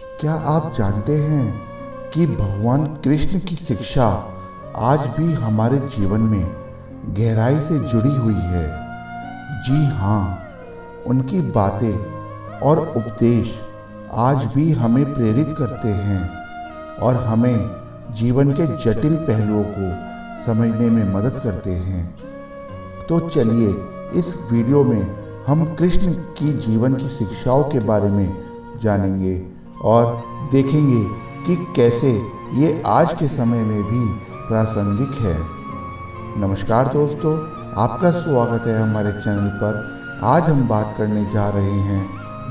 क्या आप जानते हैं कि भगवान कृष्ण की शिक्षा आज भी हमारे जीवन में गहराई से जुड़ी हुई है? जी हाँ, उनकी बातें और उपदेश आज भी हमें प्रेरित करते हैं और हमें जीवन के जटिल पहलुओं को समझने में मदद करते हैं। तो चलिए इस वीडियो में हम कृष्ण की जीवन की शिक्षाओं के बारे में जानेंगे और देखेंगे कि कैसे ये आज के समय में भी प्रासंगिक है। नमस्कार दोस्तों, आपका स्वागत है हमारे चैनल पर। आज हम बात करने जा रहे हैं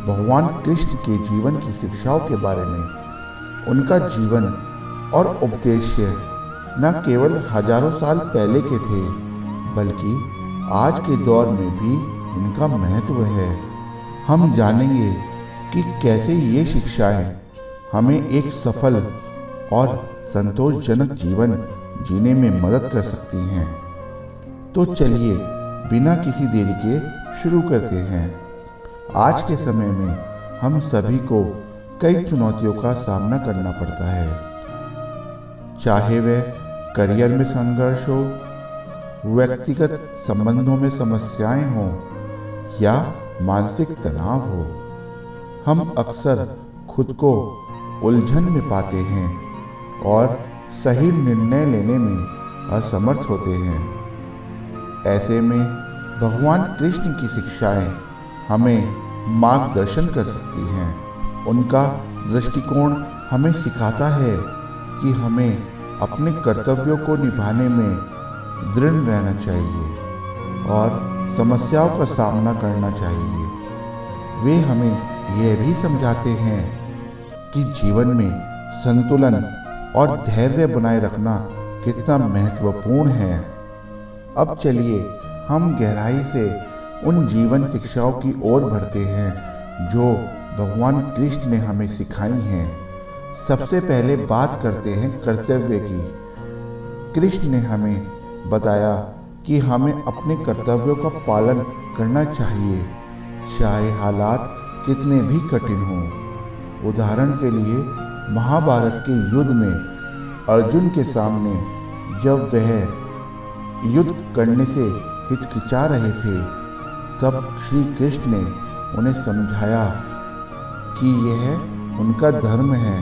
भगवान कृष्ण के जीवन की शिक्षाओं के बारे में। उनका जीवन और उपदेश न केवल हजारों साल पहले के थे, बल्कि आज के दौर में भी इनका महत्व है। हम जानेंगे कि कैसे ये शिक्षाएं हमें एक सफल और संतोषजनक जीवन जीने में मदद कर सकती हैं। तो चलिए बिना किसी देरी के शुरू करते हैं। आज के समय में हम सभी को कई चुनौतियों का सामना करना पड़ता है, चाहे वह करियर में संघर्ष हो, व्यक्तिगत संबंधों में समस्याएं हों या मानसिक तनाव हो। हम अक्सर खुद को उलझन में पाते हैं और सही निर्णय लेने में असमर्थ होते हैं। ऐसे में भगवान कृष्ण की शिक्षाएं हमें मार्गदर्शन कर सकती हैं। उनका दृष्टिकोण हमें सिखाता है कि हमें अपने कर्तव्यों को निभाने में दृढ़ रहना चाहिए और समस्याओं का सामना करना चाहिए। वे हमें यह भी समझाते हैं कि जीवन में संतुलन और धैर्य बनाए रखना कितना महत्वपूर्ण है। अब चलिए हम गहराई से उन जीवन शिक्षाओं की ओर बढ़ते हैं जो भगवान कृष्ण ने हमें सिखाई हैं। सबसे पहले बात करते हैं कर्तव्य की। कृष्ण ने हमें बताया कि हमें अपने कर्तव्यों का पालन करना चाहिए, चाहे हालात कितने भी कठिन हों। उदाहरण के लिए महाभारत के युद्ध में अर्जुन के सामने जब वह युद्ध करने से हिचकिचा रहे थे, तब श्री कृष्ण ने उन्हें समझाया कि यह उनका धर्म है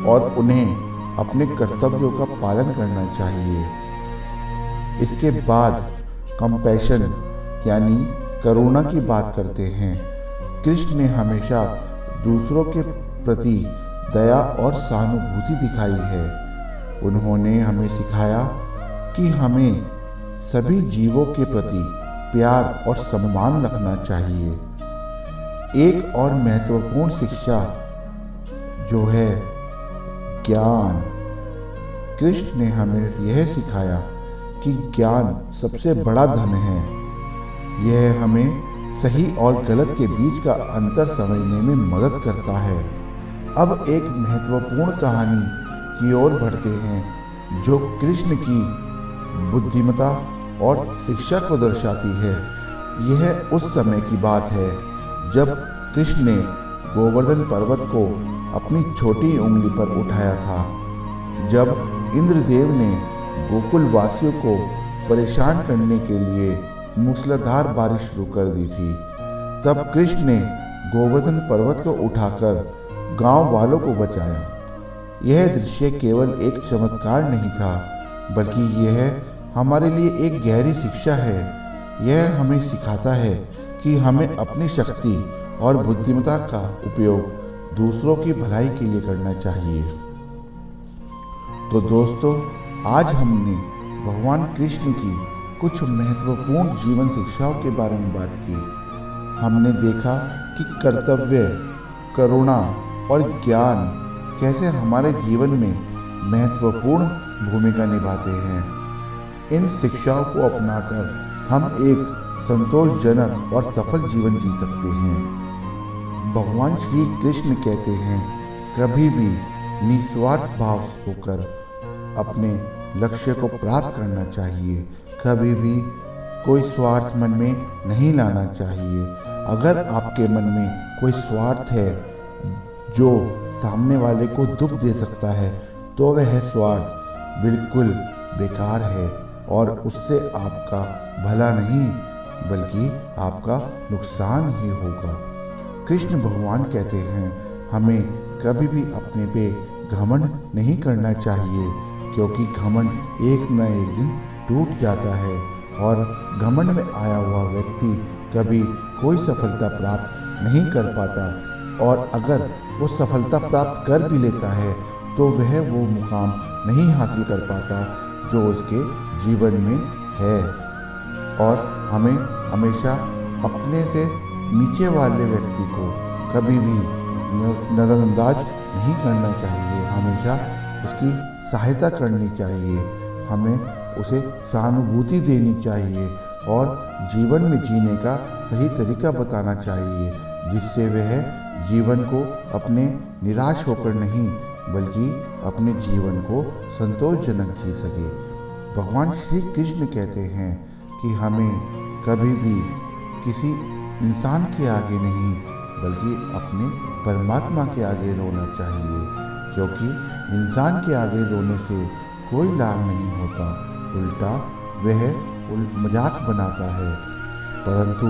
और उन्हें अपने कर्तव्यों का पालन करना चाहिए। इसके बाद कंपैशन यानी करुणा की बात करते हैं। कृष्ण ने हमेशा दूसरों के प्रति दया और सहानुभूति दिखाई है। उन्होंने हमें सिखाया कि हमें सभी जीवों के प्रति प्यार और सम्मान रखना चाहिए। एक और महत्वपूर्ण शिक्षा जो है ज्ञान। कृष्ण ने हमें यह सिखाया कि ज्ञान सबसे बड़ा धन है। यह हमें सही और गलत के बीच का अंतर समझने में मदद करता है। अब एक महत्वपूर्ण कहानी की ओर बढ़ते हैं जो कृष्ण की बुद्धिमत्ता और शिक्षा को दर्शाती है। यह उस समय की बात है जब कृष्ण ने गोवर्धन पर्वत को अपनी छोटी उंगली पर उठाया था। जब इंद्रदेव ने गोकुल वासियों को परेशान करने के लिए मूसलाधार बारिश शुरू कर दी थी, तब कृष्ण ने गोवर्धन पर्वत को उठाकर गांव वालों को बचाया। यह दृश्य केवल एक चमत्कार नहीं था, बल्कि यह हमारे लिए एक गहरी शिक्षा है। यह हमें सिखाता है कि हमें अपनी शक्ति और बुद्धिमत्ता का उपयोग दूसरों की भलाई के लिए करना चाहिए। तो दोस्तों, आज हमने भगवान कृष्ण की कुछ महत्वपूर्ण जीवन शिक्षाओं के बारे में बात की। हमने देखा कि कर्तव्य, करुणा और ज्ञान कैसे हमारे जीवन में महत्वपूर्ण भूमिका निभाते हैं। इन शिक्षाओं को अपनाकर हम एक संतोषजनक और सफल जीवन जी सकते हैं। भगवान श्री कृष्ण कहते हैं, कभी भी निस्वार्थ भाव होकर अपने लक्ष्य को प्राप्त करना चाहिए। कभी भी कोई स्वार्थ मन में नहीं लाना चाहिए। अगर आपके मन में कोई स्वार्थ है जो सामने वाले को दुख दे सकता है तो वह स्वार्थ बिल्कुल बेकार है और उससे आपका भला नहीं बल्कि आपका नुकसान ही होगा। कृष्ण भगवान कहते हैं हमें कभी भी अपने पे घमंड नहीं करना चाहिए, क्योंकि घमंड एक न एक दिन टूट जाता है और घमंड में आया हुआ व्यक्ति कभी कोई सफलता प्राप्त नहीं कर पाता, और अगर वो सफलता प्राप्त कर भी लेता है तो वह वो मुकाम नहीं हासिल कर पाता जो उसके जीवन में है। और हमें हमेशा अपने से नीचे वाले व्यक्ति को कभी भी नज़रअंदाज नहीं करना चाहिए, हमेशा उसकी सहायता करनी चाहिए, हमें उसे सहानुभूति देनी चाहिए और जीवन में जीने का सही तरीका बताना चाहिए, जिससे वह जीवन को अपने निराश होकर नहीं बल्कि अपने जीवन को संतोषजनक जी सके। भगवान श्री कृष्ण कहते हैं कि हमें कभी भी किसी इंसान के आगे नहीं बल्कि अपने परमात्मा के आगे रोना चाहिए, क्योंकि इंसान के आगे रोने से कोई लाभ नहीं होता, उल्टा वह मजाक बनाता है। परंतु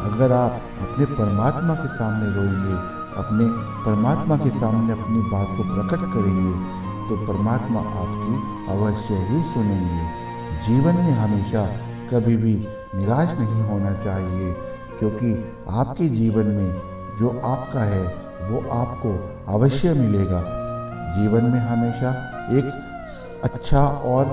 अगर आप अपने परमात्मा के सामने रोएंगे, अपने परमात्मा के सामने अपनी बात को प्रकट करेंगे तो परमात्मा आपकी अवश्य ही सुनेंगे। जीवन में हमेशा कभी भी निराश नहीं होना चाहिए, क्योंकि आपके जीवन में जो आपका है वो आपको अवश्य मिलेगा। जीवन में हमेशा एक अच्छा और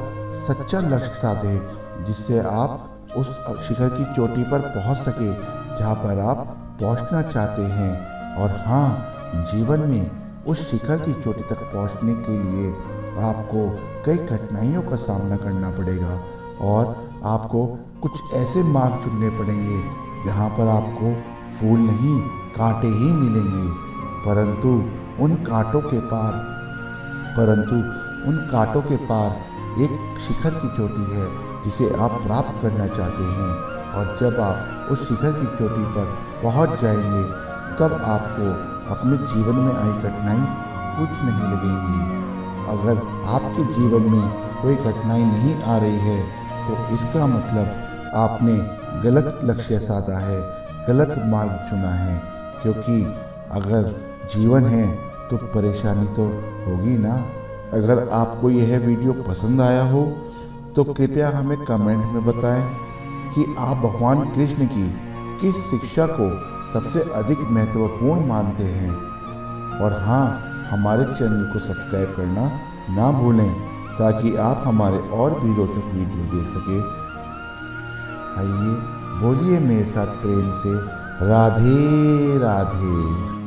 सच्चा लक्ष्य साधें, जिससे आप उस शिखर की चोटी पर पहुंच सके जहां पर आप पहुंचना चाहते हैं। और हाँ, जीवन में उस शिखर की चोटी तक पहुंचने के लिए आपको कई कठिनाइयों का सामना करना पड़ेगा और आपको कुछ ऐसे मार्ग चुनने पड़ेंगे जहां पर आपको फूल नहीं कांटे ही मिलेंगे। परंतु उन कांटों के पार एक शिखर की चोटी है जिसे आप प्राप्त करना चाहते हैं, और जब आप उस शिखर की चोटी पर पहुंच जाएंगे तब आपको अपने जीवन में आई कठिनाई कुछ नहीं लगेगी। अगर आपके जीवन में कोई कठिनाई नहीं आ रही है तो इसका मतलब आपने गलत लक्ष्य साधा है, गलत मार्ग चुना है, क्योंकि अगर जीवन है तो परेशानी तो होगी ना। अगर आपको यह वीडियो पसंद आया हो तो कृपया हमें कमेंट में बताएं कि आप भगवान कृष्ण की किस शिक्षा को सबसे अधिक महत्वपूर्ण मानते हैं। और हाँ, हमारे चैनल को सब्सक्राइब करना ना भूलें ताकि आप हमारे और भी रोचक वीडियो देख सकें। आइए बोलिए मेरे साथ प्रेम से राधे राधे।